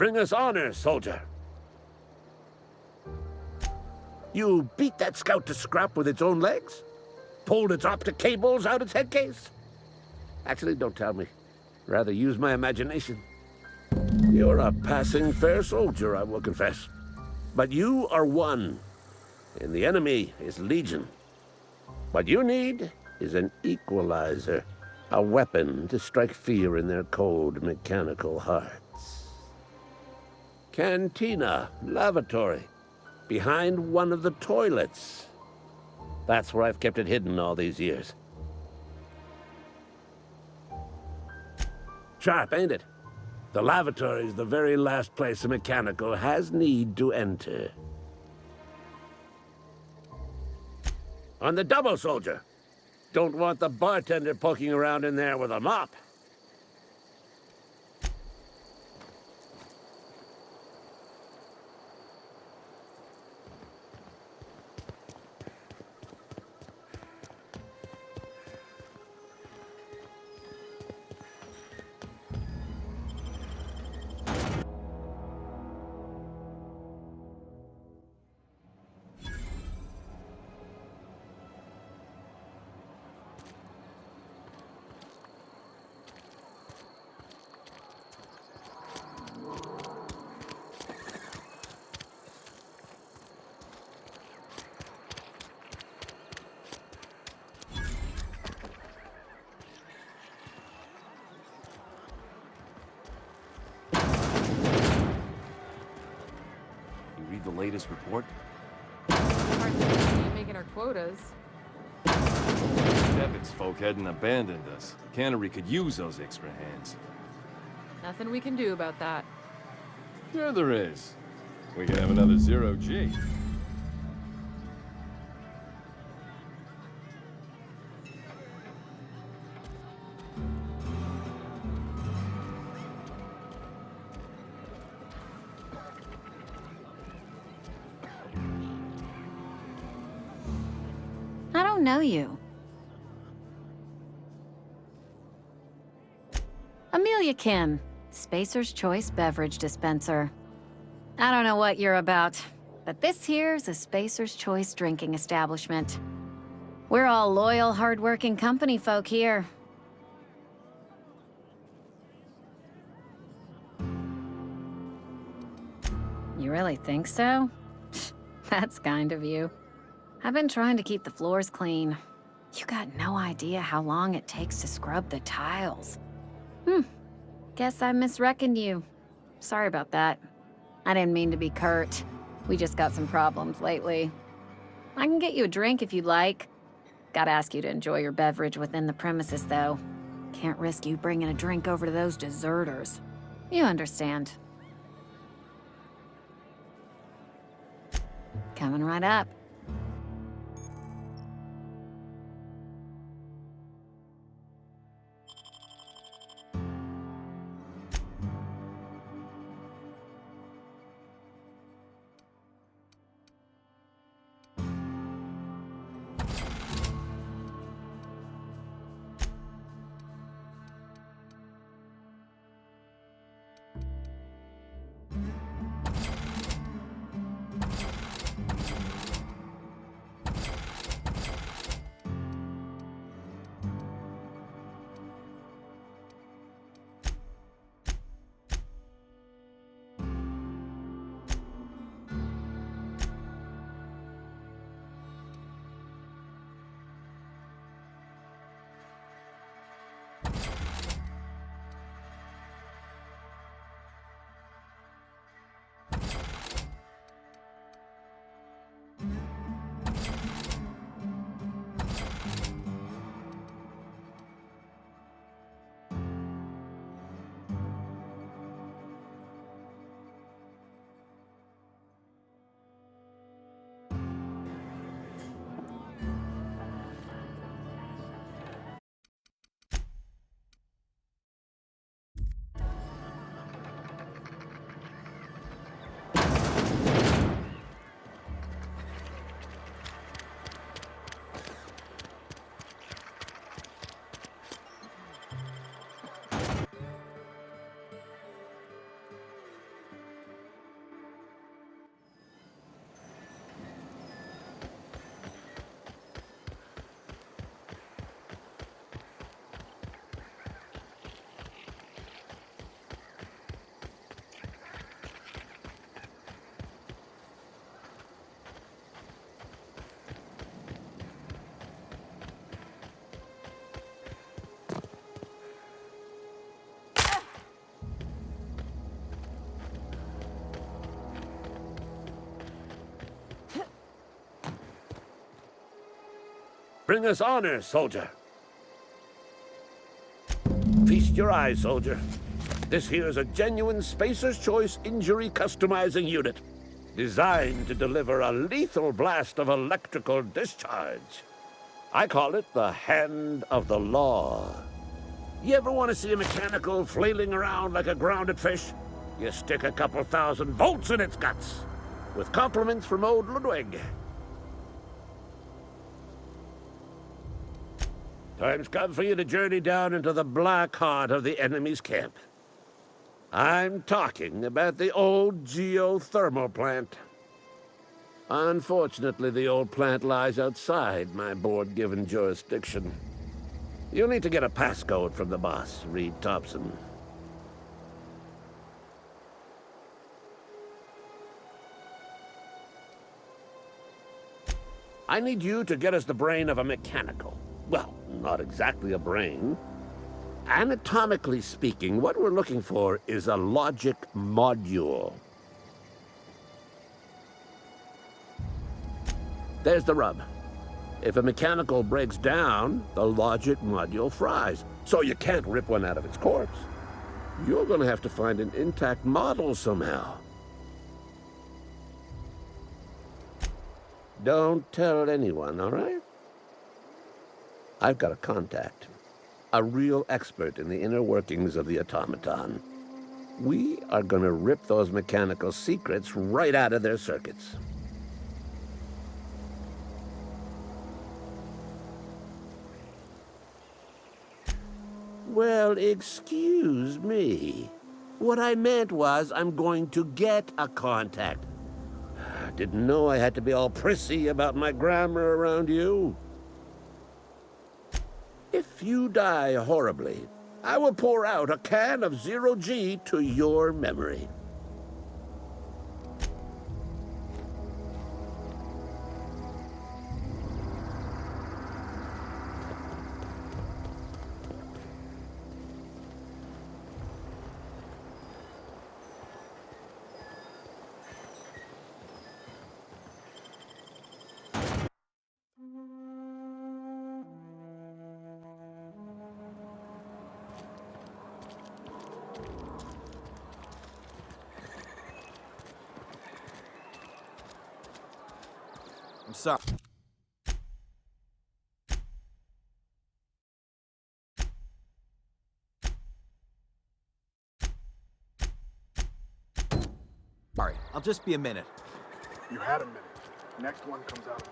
Bring us honor, soldier. You beat that scout to scrap with its own legs? Pulled its optic cables out its head case? Actually, don't tell me. Rather use my imagination. You're a passing fair soldier, I will confess. But you are one, and the enemy is legion. What you need is an equalizer, a weapon to strike fear in their cold, mechanical hearts. Cantina, lavatory, behind one of the toilets. That's where I've kept it hidden all these years. Sharp, ain't it? The lavatory is the very last place a mechanical has need to enter. On the double, soldier. Don't want the bartender poking around in there with a mop. The latest report? Making our quotas. Devin's folk hadn't abandoned us. Cannery could use those extra hands. Nothing we can do about that. Sure there is. We could have another zero-G. Know you. Amelia Kim, Spacer's Choice Beverage Dispenser. I don't know what you're about, but this here's a Spacer's Choice drinking establishment. We're all loyal, hard-working company folk here. You really think so? That's kind of you. I've been trying to keep the floors clean. You got no idea how long it takes to scrub the tiles. Guess I misreckoned you. Sorry about that. I didn't mean to be curt. We just got some problems lately. I can get you a drink if you'd like. Gotta ask you to enjoy your beverage within the premises, though. Can't risk you bringing a drink over to those deserters. You understand. Coming right up. Bring us honor, soldier. Feast your eyes, soldier. This here's a genuine Spacer's Choice injury customizing unit, designed to deliver a lethal blast of electrical discharge. I call it the Hand of the Law. You ever want to see a mechanical flailing around like a grounded fish? You stick a couple thousand volts in its guts. With compliments from old Ludwig. Time's come for you to journey down into the black heart of the enemy's camp. I'm talking about the old geothermal plant. Unfortunately, the old plant lies outside my board-given jurisdiction. You'll need to get a passcode from the boss, Reed Thompson. I need you to get us the brain of a mechanical. Well, not exactly a brain. Anatomically speaking, what we're looking for is a logic module. There's the rub. If a mechanical breaks down, the logic module fries. So you can't rip one out of its corpse. You're gonna have to find an intact model somehow. Don't tell anyone, all right? I've got a contact. A real expert in the inner workings of the automaton. We are gonna rip those mechanical secrets right out of their circuits. Well, excuse me. What I meant was I'm going to get a contact. I didn't know I had to be all prissy about my grammar around you. If you die horribly, I will pour out a can of 0G to your memory. I'm sorry. Sorry, I'll just be a minute. You had a minute. Next one comes out.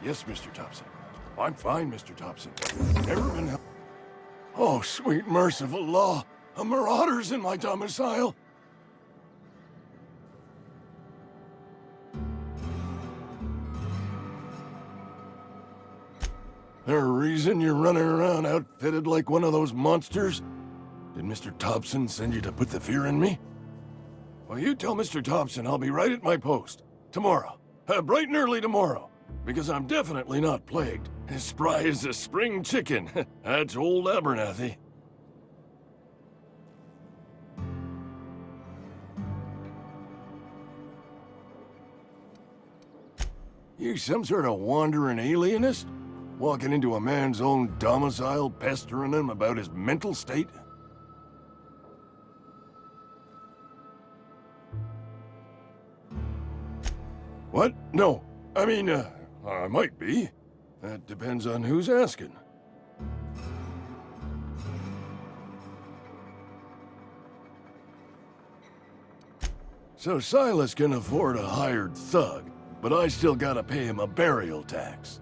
Yes, Mr. Thompson. I'm fine, Mr. Thompson. Never been helped. Oh, sweet merciful law! A marauder's in my domicile! There a reason you're running around outfitted like one of those monsters? Did Mr. Thompson send you to put the fear in me? Well, you tell Mr. Thompson I'll be right at my post. Tomorrow. Bright and early tomorrow. Because I'm definitely not plagued. As spry as a spring chicken. That's old Abernathy. You some sort of wandering alienist? Walking into a man's own domicile, pestering him about his mental state? What? No. I mean, I might be. That depends on who's asking. So Silas can afford a hired thug, but I still gotta pay him a burial tax.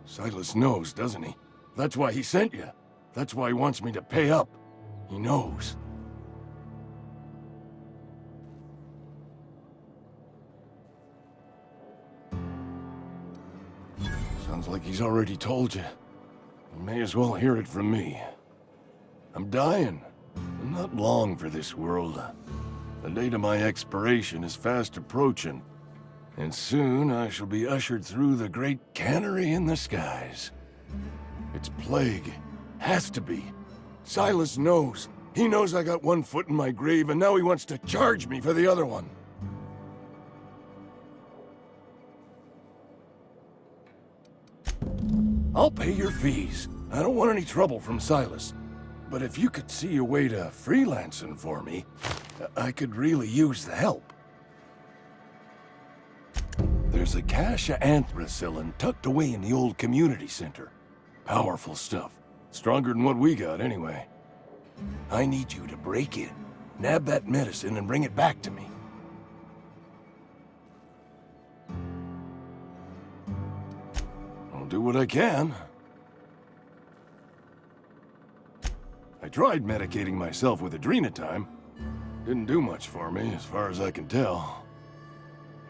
Silas knows, doesn't he? That's why he sent you. That's why he wants me to pay up. He knows. Sounds like he's already told you. You may as well hear it from me. I'm dying. I'm not long for this world. The date of my expiration is fast approaching, and soon I shall be ushered through the great cannery in the skies. It's plague. Has to be. Silas knows. He knows I got one foot in my grave, and now he wants to charge me for the other one. I'll pay your fees. I don't want any trouble from Silas. But if you could see a way to freelancing for me, I could really use the help. There's a cache of anthracillin tucked away in the old community center. Powerful stuff. Stronger than what we got, anyway. I need you to break in, nab that medicine, and bring it back to me. I'll do what I can. I tried medicating myself with adrenatime. Didn't do much for me, as far as I can tell.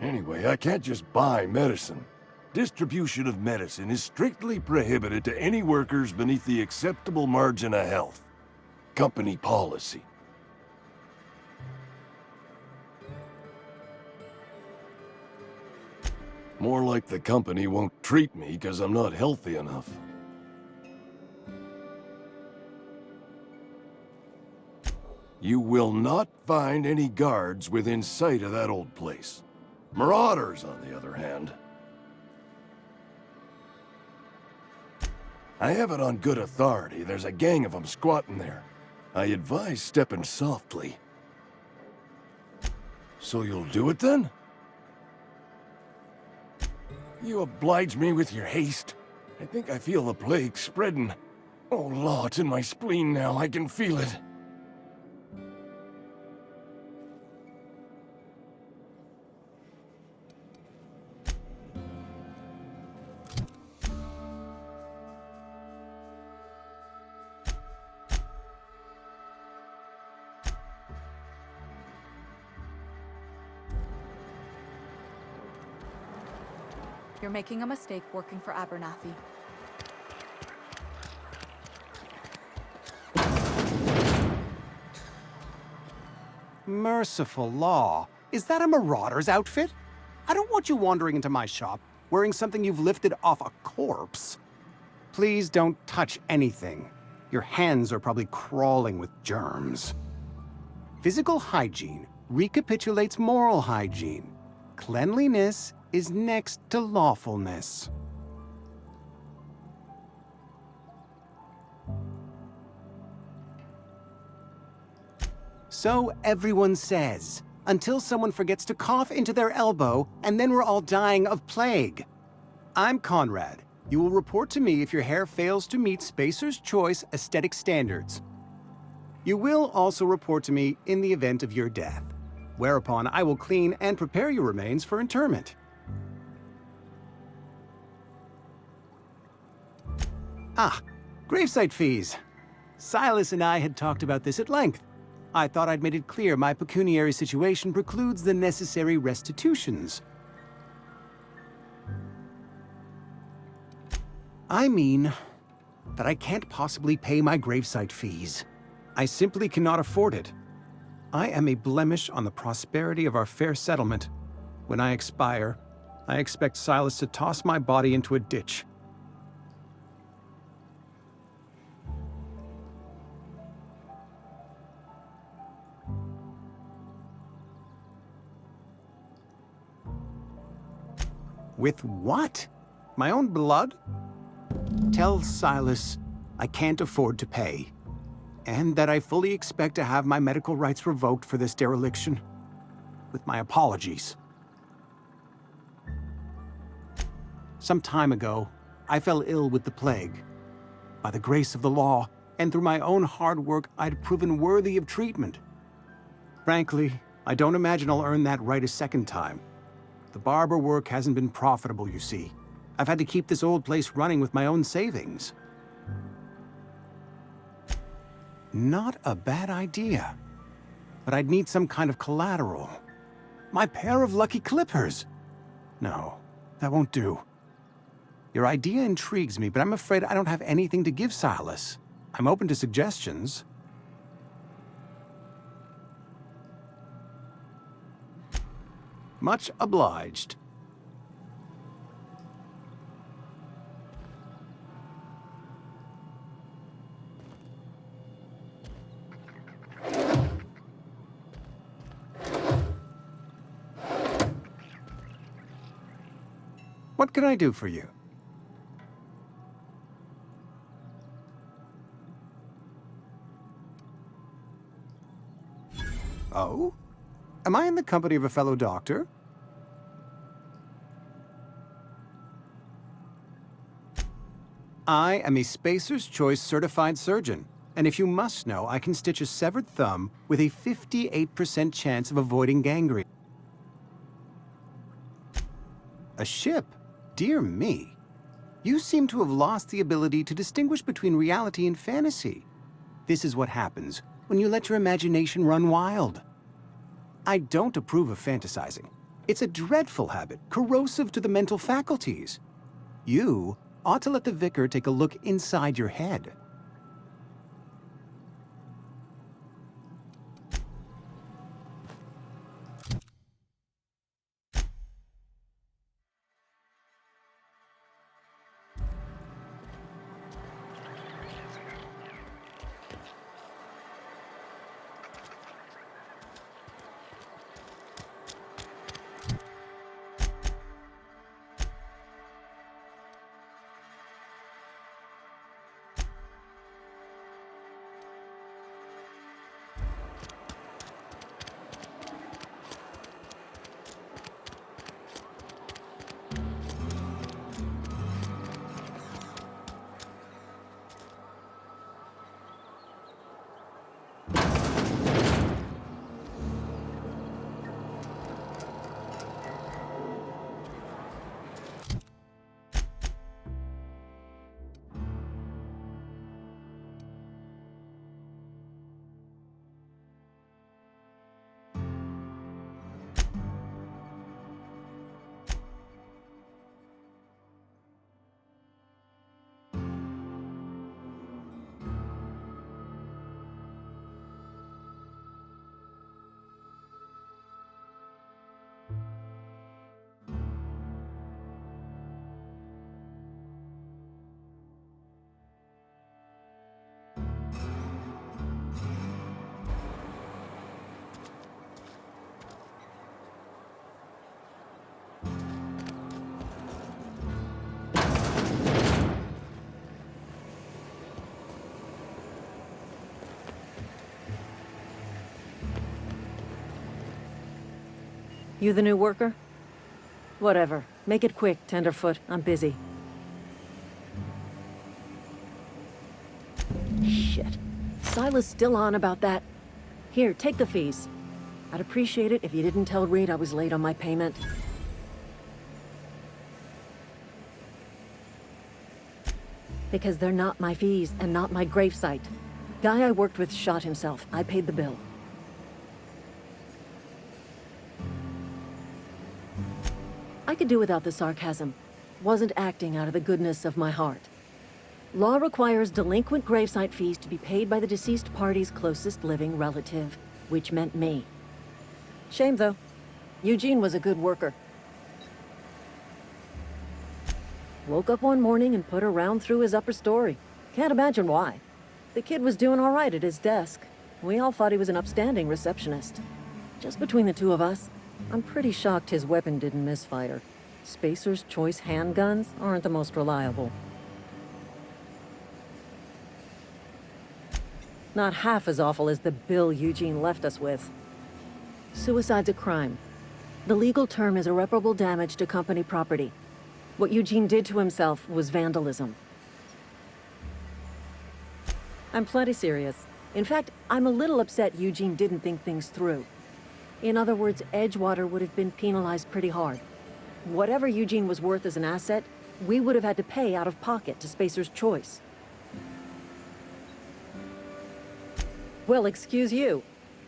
Anyway, I can't just buy medicine. Distribution of medicine is strictly prohibited to any workers beneath the acceptable margin of health. Company policy. More like the company won't treat me because I'm not healthy enough. You will not find any guards within sight of that old place. Marauders, on the other hand. I have it on good authority. There's a gang of them squatting there. I advise stepping softly. So you'll do it then? You oblige me with your haste. I think I feel the plague spreading. Oh, law, it's in my spleen now. I can feel it. You're making a mistake working for Abernathy. Merciful law. Is that a marauder's outfit? I don't want you wandering into my shop wearing something you've lifted off a corpse. Please don't touch anything. Your hands are probably crawling with germs. Physical hygiene recapitulates moral hygiene. Cleanliness is next to lawfulness. So everyone says, until someone forgets to cough into their elbow, and then we're all dying of plague. I'm Conrad. You will report to me if your hair fails to meet Spacer's Choice aesthetic standards. You will also report to me in the event of your death, whereupon I will clean and prepare your remains for interment. Ah, gravesite fees. Silas and I had talked about this at length. I thought I'd made it clear my pecuniary situation precludes the necessary restitutions. I mean that I can't possibly pay my gravesite fees. I simply cannot afford it. I am a blemish on the prosperity of our fair settlement. When I expire, I expect Silas to toss my body into a ditch. With what? My own blood? Tell Silas I can't afford to pay, and that I fully expect to have my medical rights revoked for this dereliction. With my apologies. Some time ago, I fell ill with the plague. By the grace of the law, and through my own hard work, I'd proven worthy of treatment. Frankly, I don't imagine I'll earn that right a second time. The barber work hasn't been profitable, you see. I've had to keep this old place running with my own savings. Not a bad idea. But I'd need some kind of collateral. My pair of lucky clippers! No, that won't do. Your idea intrigues me, but I'm afraid I don't have anything to give Silas. I'm open to suggestions. Much obliged. What can I do for you? Oh? Am I in the company of a fellow doctor? I am a Spacer's Choice certified surgeon, and if you must know, I can stitch a severed thumb with a 58% chance of avoiding gangrene. A ship? Dear me. You seem to have lost the ability to distinguish between reality and fantasy. This is what happens when you let your imagination run wild. I don't approve of fantasizing. It's a dreadful habit, corrosive to the mental faculties. You ought to let the vicar take a look inside your head. You the new worker? Whatever. Make it quick, tenderfoot. I'm busy. Shit. Silas still on about that. Here, take the fees. I'd appreciate it if you didn't tell Reed I was late on my payment. Because they're not my fees and not my gravesite. Guy I worked with shot himself. I paid the bill. I could do without the sarcasm. Wasn't acting out of the goodness of my heart. Law requires delinquent gravesite fees to be paid by the deceased party's closest living relative, which meant me. Shame, though. Eugene was a good worker. Woke up one morning and put a round through his upper story. Can't imagine why. The kid was doing all right at his desk. We all thought he was an upstanding receptionist. Just between the two of us, I'm pretty shocked his weapon didn't misfire. Spacer's Choice handguns aren't the most reliable. Not half as awful as the bill Eugene left us with. Suicide's a crime. The legal term is irreparable damage to company property. What Eugene did to himself was vandalism. I'm plenty serious. In fact, I'm a little upset Eugene didn't think things through. In other words, Edgewater would have been penalized pretty hard. Whatever Eugene was worth as an asset, we would have had to pay out of pocket to Spacer's Choice. Well, excuse you.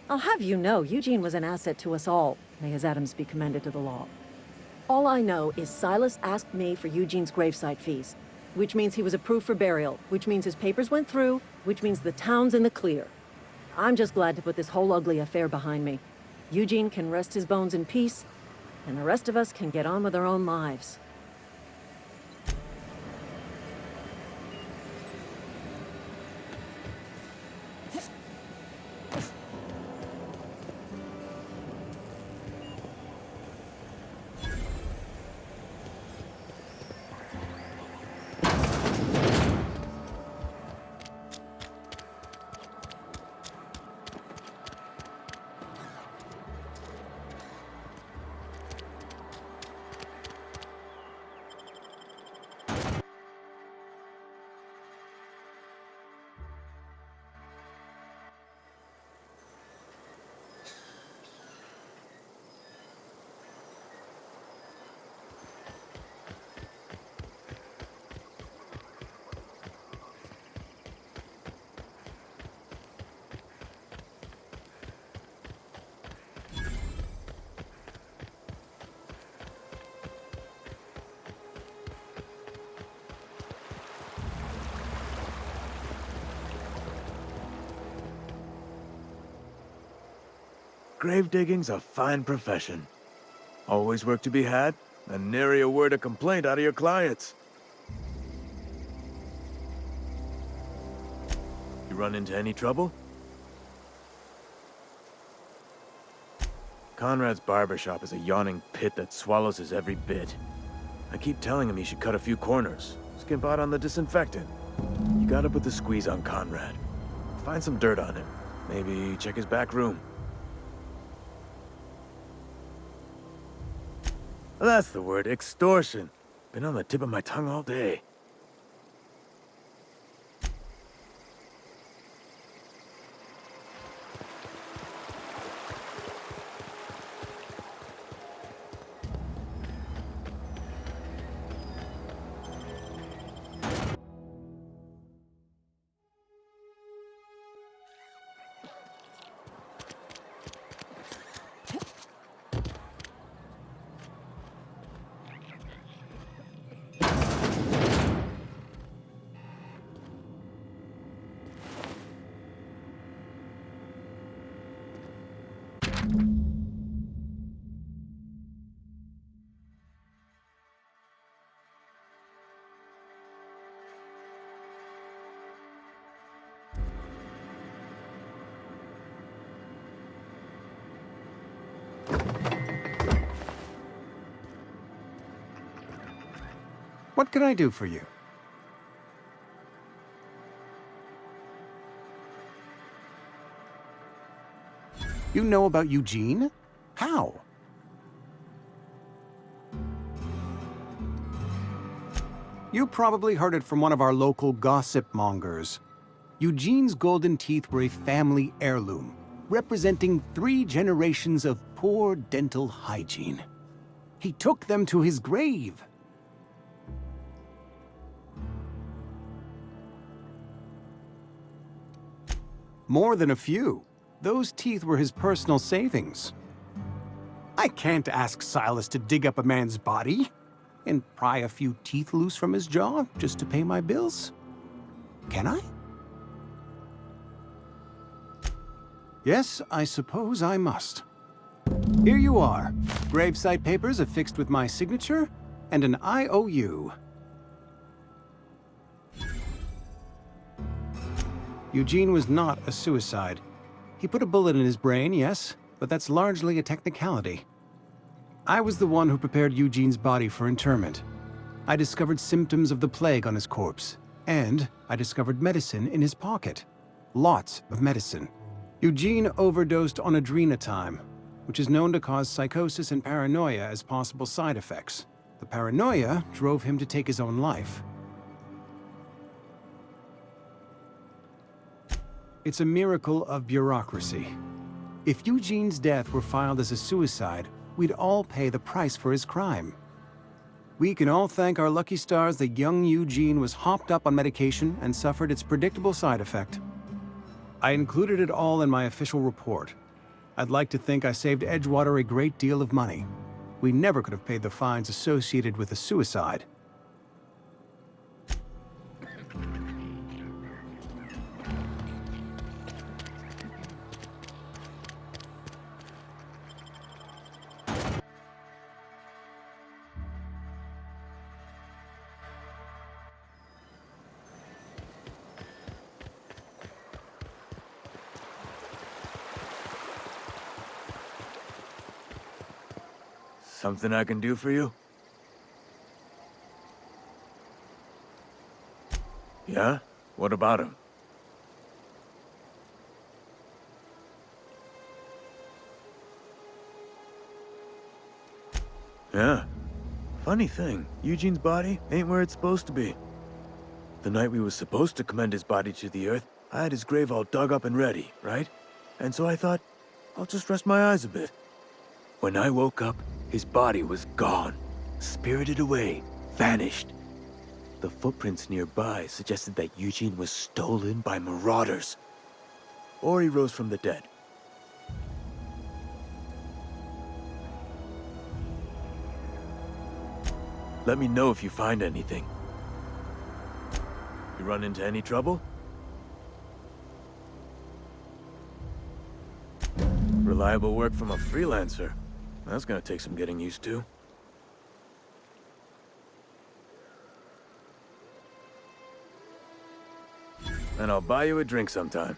I'll have you know, Eugene was an asset to us all. May his atoms be commended to the law. All I know is Silas asked me for Eugene's gravesite fees, which means he was approved for burial, which means his papers went through, which means the town's in the clear. I'm just glad to put this whole ugly affair behind me. Eugene can rest his bones in peace, and the rest of us can get on with our own lives. Grave digging's a fine profession. Always work to be had, and nary a word of complaint out of your clients. You run into any trouble? Conrad's barbershop is a yawning pit that swallows his every bit. I keep telling him he should cut a few corners, skimp out on the disinfectant. You gotta put the squeeze on Conrad. Find some dirt on him. Maybe check his back room. That's the word, extortion. Been on the tip of my tongue all day. What can I do for you? You know about Eugene? How? You probably heard it from one of our local gossip mongers. Eugene's golden teeth were a family heirloom, representing 3 generations of poor dental hygiene. He took them to his grave. More than a few. Those teeth were his personal savings. I can't ask Silas to dig up a man's body and pry a few teeth loose from his jaw just to pay my bills. Can I? Yes, I suppose I must. Here you are. Gravesite papers affixed with my signature and an IOU. Eugene was not a suicide. He put a bullet in his brain, yes, but that's largely a technicality. I was the one who prepared Eugene's body for interment. I discovered symptoms of the plague on his corpse, and I discovered medicine in his pocket. Lots of medicine. Eugene overdosed on adrenatime, which is known to cause psychosis and paranoia as possible side effects. The paranoia drove him to take his own life. It's a miracle of bureaucracy. If Eugene's death were filed as a suicide, we'd all pay the price for his crime. We can all thank our lucky stars that young Eugene was hopped up on medication and suffered its predictable side effect. I included it all in my official report. I'd like to think I saved Edgewater a great deal of money. We never could have paid the fines associated with the suicide. Something I can do for you? Yeah? What about him? Yeah. Funny thing, Eugene's body ain't where it's supposed to be. The night we was supposed to commend his body to the earth, I had his grave all dug up and ready, right? And so I thought, I'll just rest my eyes a bit. When I woke up, his body was gone, spirited away, vanished. The footprints nearby suggested that Eugene was stolen by marauders. Or he rose from the dead. Let me know if you find anything. You run into any trouble? Reliable work from a freelancer. That's gonna take some getting used to. And I'll buy you a drink sometime.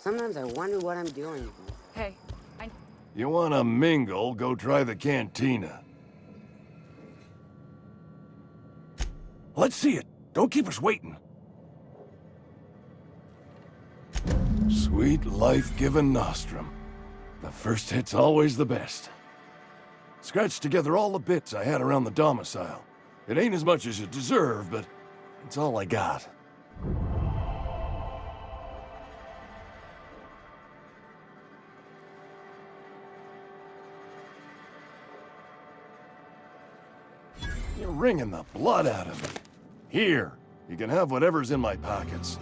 Sometimes I wonder what I'm doing. Hey, You wanna mingle, go try the cantina. Let's see it. Don't keep us waiting. Sweet life-giving nostrum. The first hit's always the best. Scratched together all the bits I had around the domicile. It ain't as much as you deserve, but it's all I got. You're wringing the blood out of me. Here, you can have whatever's in my pockets.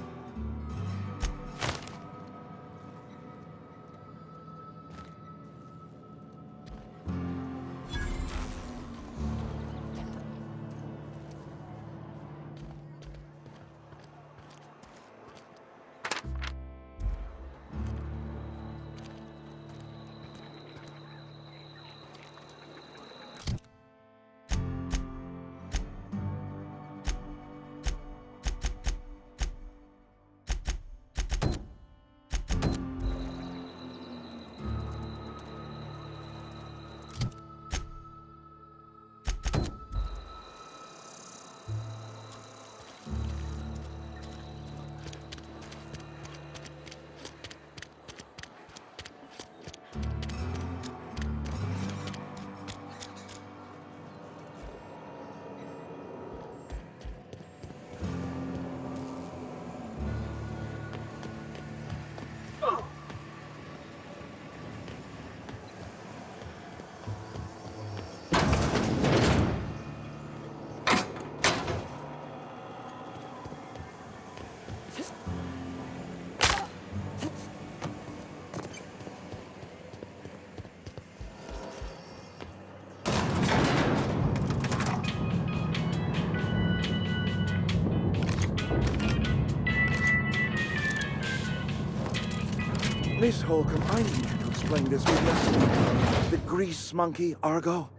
Miss Holcomb, I need you to explain this with us. The grease monkey, Argo?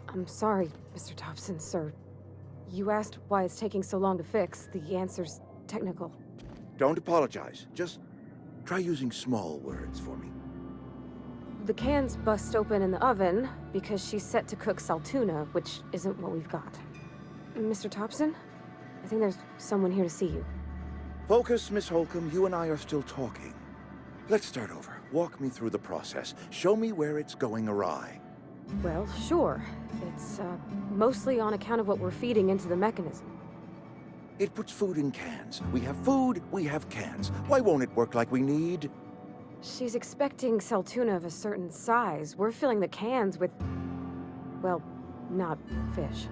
I'm sorry, Mr. Thompson, sir. You asked why it's taking so long to fix. The answer's technical. Don't apologize. Just try using small words for me. The cans bust open in the oven because she's set to cook saltuna, which isn't what we've got. Mr. Thompson? I think there's someone here to see you. Focus, Miss Holcomb. You and I are still talking. Let's start over. Walk me through the process. Show me where it's going awry. Well, sure. It's, mostly on account of what we're feeding into the mechanism. It puts food in cans. We have food, we have cans. Why won't it work like we need? She's expecting saltuna of a certain size. We're filling the cans with, well, not fish.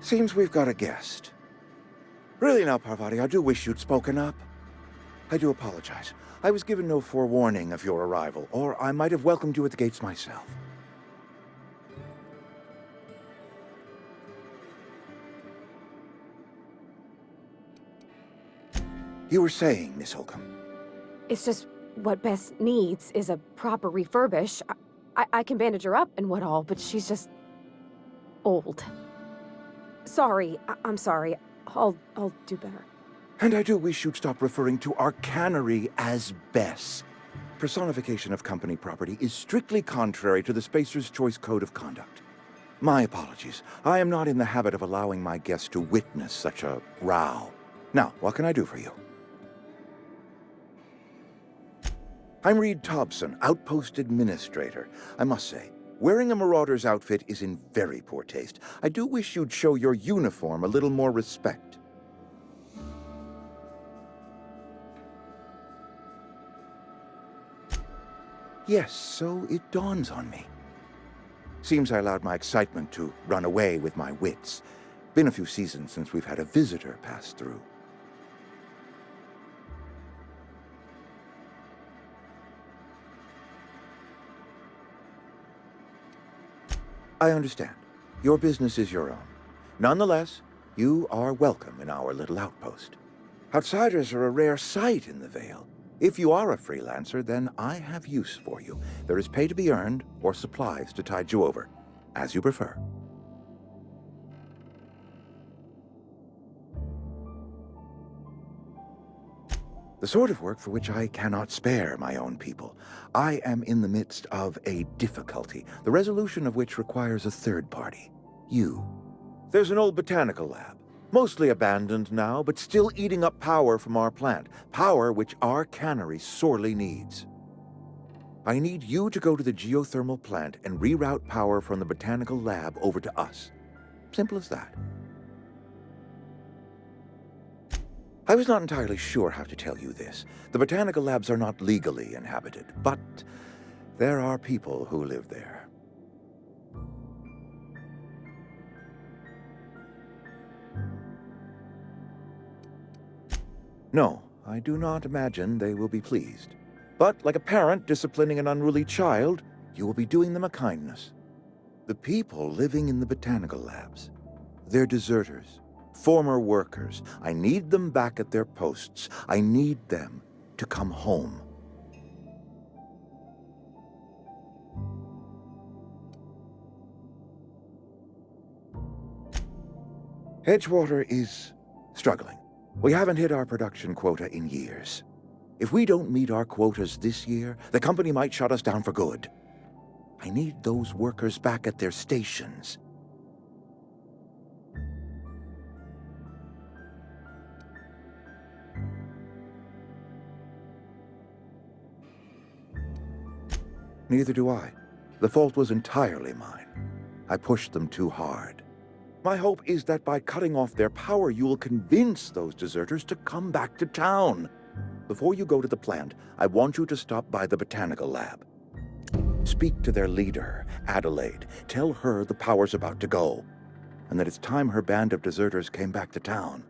Seems we've got a guest. Really now, Parvati, I do wish you'd spoken up. I do apologize. I was given no forewarning of your arrival, or I might have welcomed you at the gates myself. You were saying, Miss Holcomb. It's just what Bess needs is a proper refurbish. I can bandage her up and what all, but she's just old. Sorry, I'm sorry. I'll do better. And I do wish you'd stop referring to our cannery as Bess. Personification of company property is strictly contrary to the Spacer's Choice Code of Conduct. My apologies. I am not in the habit of allowing my guests to witness such a row. Now, what can I do for you? I'm Reed Thompson, Outpost Administrator. I must say, wearing a marauder's outfit is in very poor taste. I do wish you'd show your uniform a little more respect. Yes, so it dawns on me. Seems I allowed my excitement to run away with my wits. Been a few seasons since we've had a visitor pass through. I understand. Your business is your own. Nonetheless, you are welcome in our little outpost. Outsiders are a rare sight in the Vale. If you are a freelancer, then I have use for you. There is pay to be earned, or supplies to tide you over, as you prefer. The sort of work for which I cannot spare my own people. I am in the midst of a difficulty, the resolution of which requires a third party. You. There's an old botanical lab, mostly abandoned now, but still eating up power from our plant, power which our cannery sorely needs. I need you to go to the geothermal plant and reroute power from the botanical lab over to us. Simple as that. I was not entirely sure how to tell you this. The botanical labs are not legally inhabited, but there are people who live there. No, I do not imagine they will be pleased. But like a parent disciplining an unruly child, you will be doing them a kindness. The people living in the botanical labs, they're deserters. Former workers. I need them back at their posts. I need them to come home. Edgewater is struggling. We haven't hit our production quota in years. If we don't meet our quotas this year, the company might shut us down for good. I need those workers back at their stations. Neither do I. The fault was entirely mine. I pushed them too hard. My hope is that by cutting off their power, you will convince those deserters to come back to town. Before you go to the plant, I want you to stop by the botanical lab. Speak to their leader, Adelaide. Tell her the power's about to go, and that it's time her band of deserters came back to town.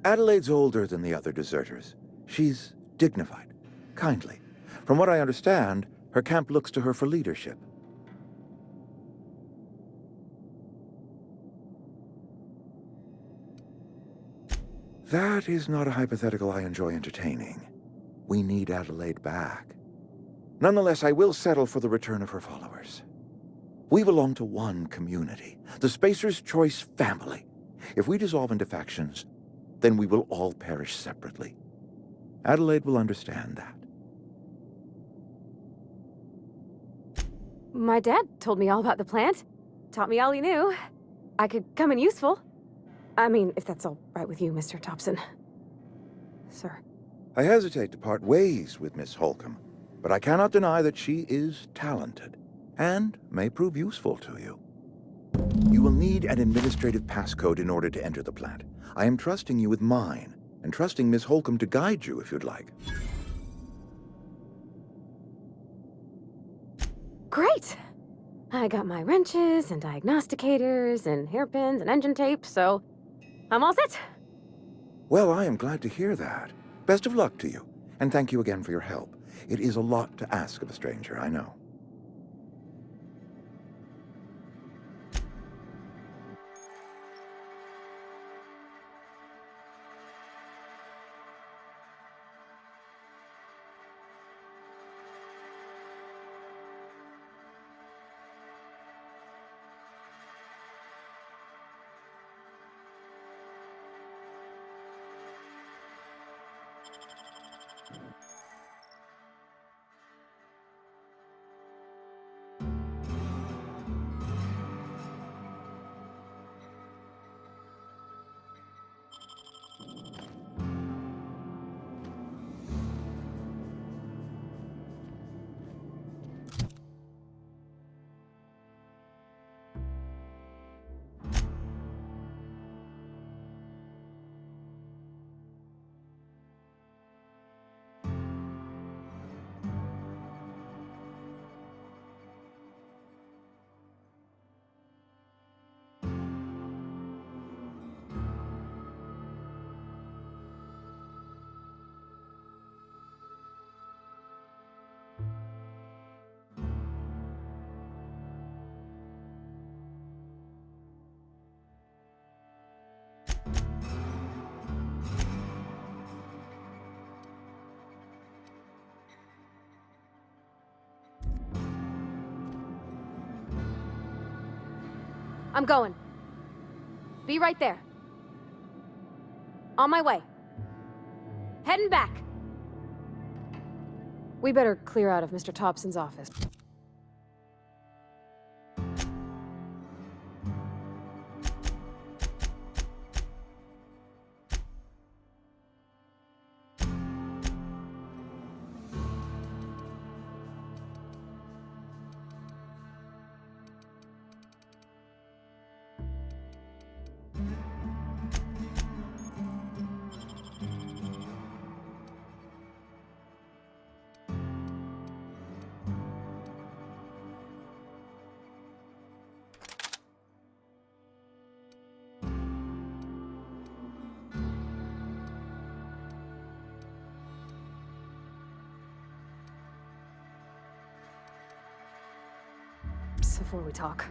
Adelaide's older than the other deserters. She's dignified, kindly. From what I understand, her camp looks to her for leadership. That is not a hypothetical I enjoy entertaining. We need Adelaide back. Nonetheless, I will settle for the return of her followers. We belong to one community, the Spacer's Choice family. If we dissolve into factions, then we will all perish separately. Adelaide will understand that. My dad told me all about the plant. Taught me all he knew. I could come in useful. I mean, if that's all right with you, Mr. Thompson. Sir. I hesitate to part ways with Miss Holcomb, but I cannot deny that she is talented and may prove useful to you. You will need an administrative passcode in order to enter the plant. I am trusting you with mine, and trusting Miss Holcomb to guide you if you'd like. Great! I got my wrenches and diagnosticators and hairpins and engine tape, so I'm all set. Well, I am glad to hear that. Best of luck to you, and thank you again for your help. It is a lot to ask of a stranger, I know. I'm going. Be right there. On my way. Heading back. We better clear out of Mr. Thompson's office. Before we talk.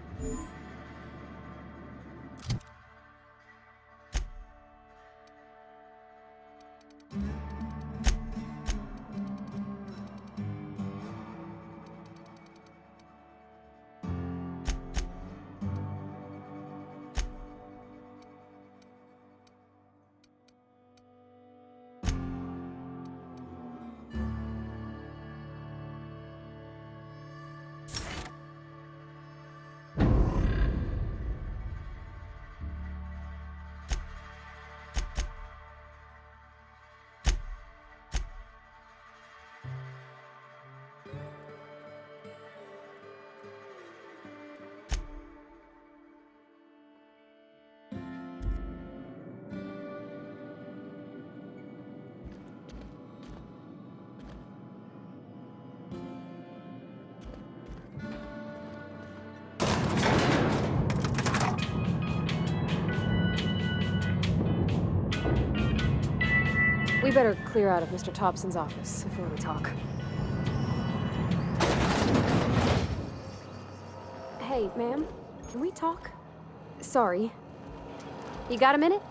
We better clear out of Mr. Thompson's office before we talk. Hey, ma'am, can we talk? Sorry. You got a minute?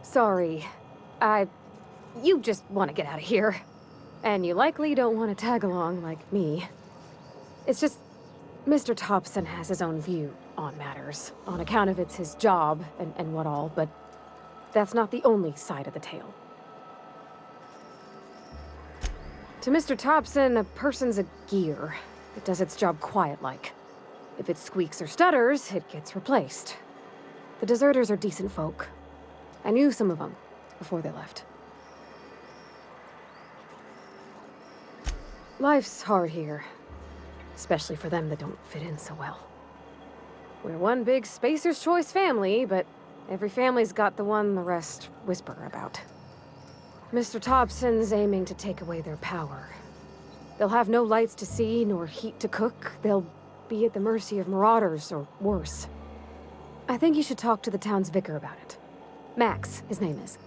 Sorry. You just want to get out of here. And you likely don't want to tag along like me. It's just, Mr. Thompson has his own view on matters, on account of it's his job and what all, but that's not the only side of the tale. To Mr. Thompson, a person's a gear. It does its job quiet-like. If it squeaks or stutters, it gets replaced. The deserters are decent folk. I knew some of them before they left. Life's hard here, especially for them that don't fit in so well. We're one big Spacer's Choice family, but every family's got the one the rest whisper about. Mr. Thompson's aiming to take away their power. They'll have no lights to see, nor heat to cook. They'll be at the mercy of marauders, or worse. I think you should talk to the town's vicar about it. Max, his name is.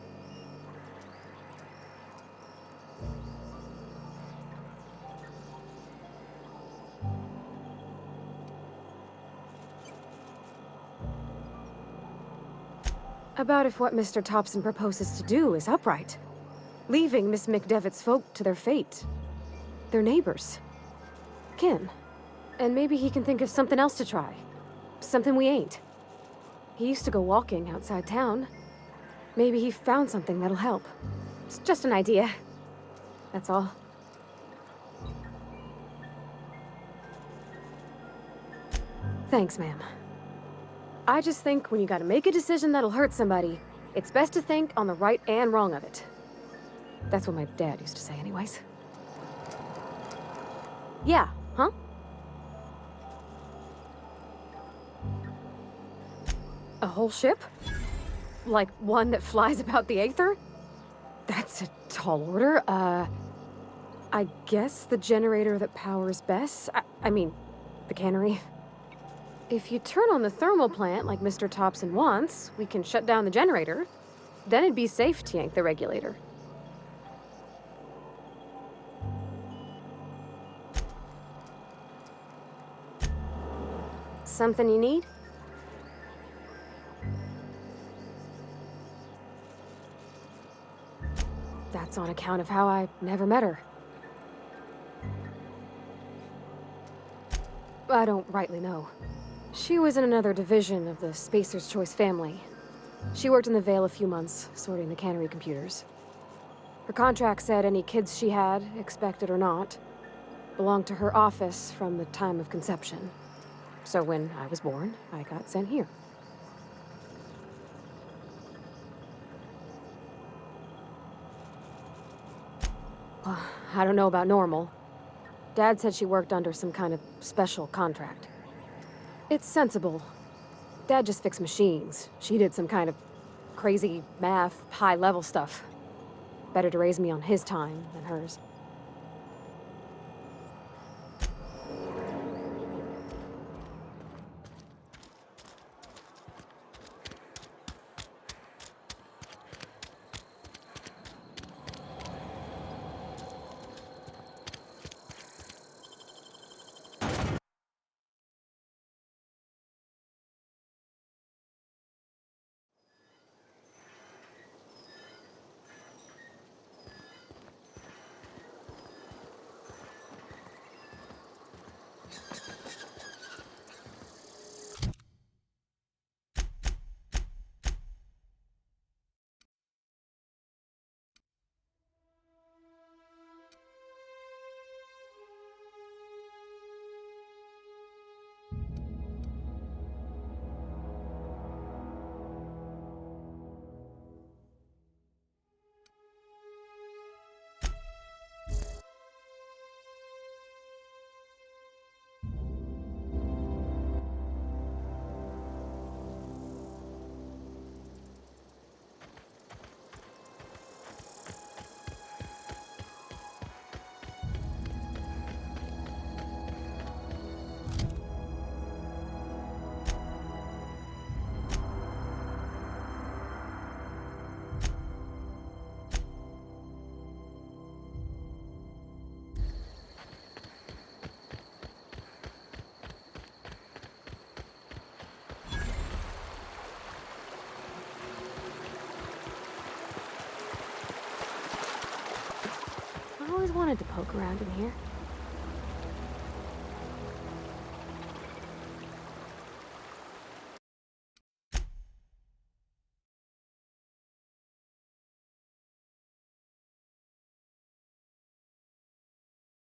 About if what Mr. Thompson proposes to do is upright. Leaving Miss McDevitt's folk to their fate. Their neighbors. Kin. And maybe he can think of something else to try. Something we ain't. He used to go walking outside town. Maybe he found something that'll help. It's just an idea. That's all. Thanks, ma'am. I just think when you gotta make a decision that'll hurt somebody, it's best to think on the right and wrong of it. That's what my dad used to say anyways. Yeah, huh? A whole ship? Like one that flies about the aether? That's a tall order. I guess the generator that powers Bess? I mean, the cannery. If you turn on the thermal plant like Mr. Thompson wants, we can shut down the generator. Then it'd be safe to yank the regulator. Something you need? That's on account of how I never met her. I don't rightly know. She was in another division of the Spacer's Choice family. She worked in the Vale a few months, sorting the cannery computers. Her contract said any kids she had, expected or not, belonged to her office from the time of conception. So when I was born, I got sent here. Well, I don't know about normal. Dad said she worked under some kind of special contract. It's sensible. Dad just fixed machines. She did some kind of crazy math, high-level stuff. Better to raise me on his time than hers. I always wanted to poke around in here.